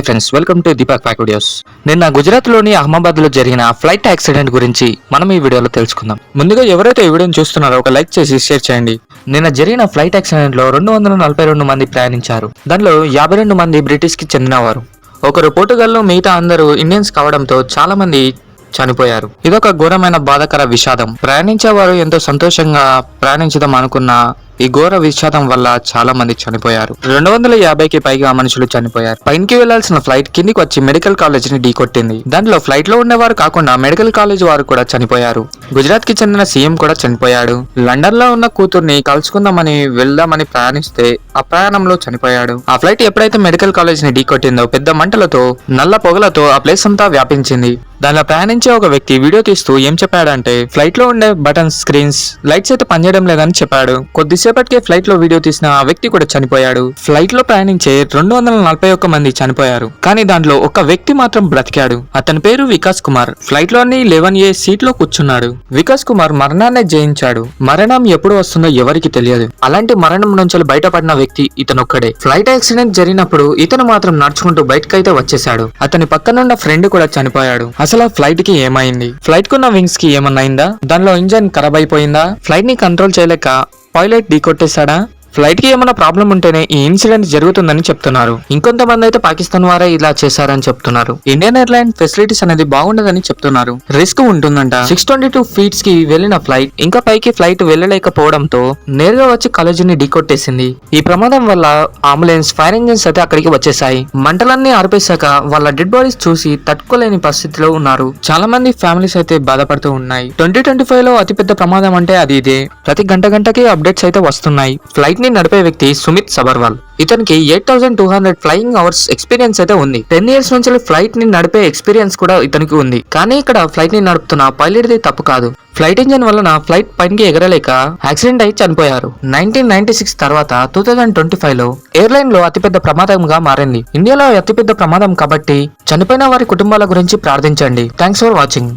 Hi friends, welcome to Deepak fact videos. నిన్న గుజరాత్లోని అహ్మదాబాద్లో జరిగిన ఫ్లైట్ యాక్సిడెంట్ గురించి మనం ఈ వీడియోలో తెలుసుకుందాం. ముందుగా ఎవరైతే ఈ వీడియోని చూస్తున్నారో ఒక లైక్ చేసి షేర్ చేయండి. నిన్న జరిగిన ఫ్లైట్ యాక్సిడెంట్లో 242 మంది ప్రయాణించారు. దానిలో 52 మంది బ్రిటిష్కి చెందినవారు. ఒకరు పోర్టుగల్లో, మిగతా అందరూ ఇండియన్స్ కావడంతో చాలా మంది చనిపోయారు. ఇదొక ఘోరమైన బాధాకర విషాదం. ప్రయాణించేవారు ఎంతో సంతోషంగా ప్రయాణించుదాం అనుకున్న ఈ ఘోర విషాదం వల్ల చాలా మంది చనిపోయారు. 250కి పైగా మనుషులు చనిపోయారు. పైకి వెళ్లాల్సిన ఫ్లైట్ కిందికి వచ్చి మెడికల్ కాలేజ్ ని ఢీకొట్టింది. దాంట్లో ఫ్లైట్ లో ఉండేవారు కాకుండా మెడికల్ కాలేజ్ వారు కూడా చనిపోయారు. గుజరాత్ కి చెందిన సీఎం కూడా చనిపోయాడు. లండన్ లో ఉన్న కూతుర్ని కలుసుకుందామని వెళ్దామని ప్రయాణిస్తే ఆ ప్రయాణంలో చనిపోయాడు. ఆ ఫ్లైట్ ఎప్పుడైతే మెడికల్ కాలేజ్ ని ఢీకొట్టిందో పెద్ద మంటలతో, నల్ల పొగలతో ఆ ప్లేస్ అంతా వ్యాపించింది. దానిలో ప్రయాణించే ఒక వ్యక్తి వీడియో తీస్తూ ఏం చెప్పాడంటే, ఫ్లైట్ లో ఉండే బటన్స్, స్క్రీన్స్, లైట్స్ అయితే పనిచేయడం లేదని చెప్పాడు. కొద్దిసేపటికే ఫ్లైట్ లో వీడియో తీసిన ఆ వ్యక్తి కూడా చనిపోయాడు. ఫ్లైట్ లో ప్రయాణించే 241 మంది చనిపోయారు. కానీ దాంట్లో ఒక వ్యక్తి మాత్రం బ్రతికాడు. అతని పేరు వికాస్ కుమార్. ఫ్లైట్ లోని 11A సీట్ లో కూర్చున్నాడు. వికాస్ కుమార్ మరణాన్ని జయించాడు. మరణం ఎప్పుడు వస్తుందో ఎవరికి తెలియదు. అలాంటి మరణం నుంచి బయటపడిన వ్యక్తి ఇతనొక్కడే. ఫ్లైట్ యాక్సిడెంట్ జరిగినప్పుడు ఇతను మాత్రం నడుచుకుంటూ బయటకైతే వచ్చేశాడు. అతని పక్కనున్న ఫ్రెండ్ కూడా చనిపోయాడు. అసలు ఫ్లైట్ కి ఏమైంది? ఫ్లైట్ కున్న వింగ్స్ కి ఏమన్నా అయిందా? దానిలో ఇంజన్ ఖరాబ్ అయిపోయిందా? ఫ్లైట్ ని కంట్రోల్ చేయలేక పైలట్ ఢీకొట్టేశాడా? ఫ్లైట్ కి ఏమైనా ప్రాబ్లం ఉంటేనే ఈ ఇన్సిడెంట్ జరుగుతుందని చెప్తున్నారు. ఇంకొంతమంది అయితే పాకిస్తాన్ వారే ఇలా చేశారని చెప్తున్నారు. ఇండియన్ ఎయిర్లైన్ ఫెసిలిటీస్ అనేది బాగుండదని చెప్తున్నారు. రిస్క్ ఉంటుందంట. 622 ఫీట్స్ కి వెళ్లిన ఫ్లైట్ ఇంకా పైకి ఫ్లైట్ వెళ్లలేకపోవడంతో నేరుగా వచ్చి కాలేజీని ఢీకొట్టేసింది. ఈ ప్రమాదం వల్ల అంబులెన్స్, ఫైర్ ఇంజిన్స్ అయితే అక్కడికి వచ్చేసాయి. మంటలన్నీ ఆర్పేశాక వాళ్ళ డెడ్ బాడీస్ చూసి తట్టుకోలేని పరిస్థితిలో ఉన్నారు. చాలా మంది ఫ్యామిలీస్ అయితే బాధపడుతూ ఉన్నాయి. 2025 లో అతిపెద్ద ప్రమాదం అంటే అది ఇదే. ప్రతి గంటకి అప్డేట్స్ అయితే వస్తున్నాయి. ఫ్లైట్ ని నడిపే వ్యక్తి సుమిత్ సబర్వాల్. ఇతనికి 8200 ఫ్లయింగ్ అవర్స్ ఎక్స్పీరియన్స్ అయితే ఉంది. 10 years నుంచి ఫ్లైట్ ని నడిపే ఎక్స్పీరియన్స్ కూడా ఇతనికి ఉంది. కానీ ఇక్కడ ఫ్లైట్ ని నడుపుతున్న పైలట్ ది తప్పు కాదు. ఫ్లైట్ ఇంజన్ వలన ఫ్లైట్ పైకి ఎగరలేక యాక్సిడెంట్ అయి చనిపోయారు. 1996 తర్వాత 2025 లో ఎయిర్లైన్ లో అతిపెద్ద ప్రమాదంగా మారింది. ఇండియాలో అతిపెద్ద ప్రమాదం కాబట్టి చనిపోయిన వారి కుటుంబాల గురించి ప్రార్థించండి. Thanks for watching.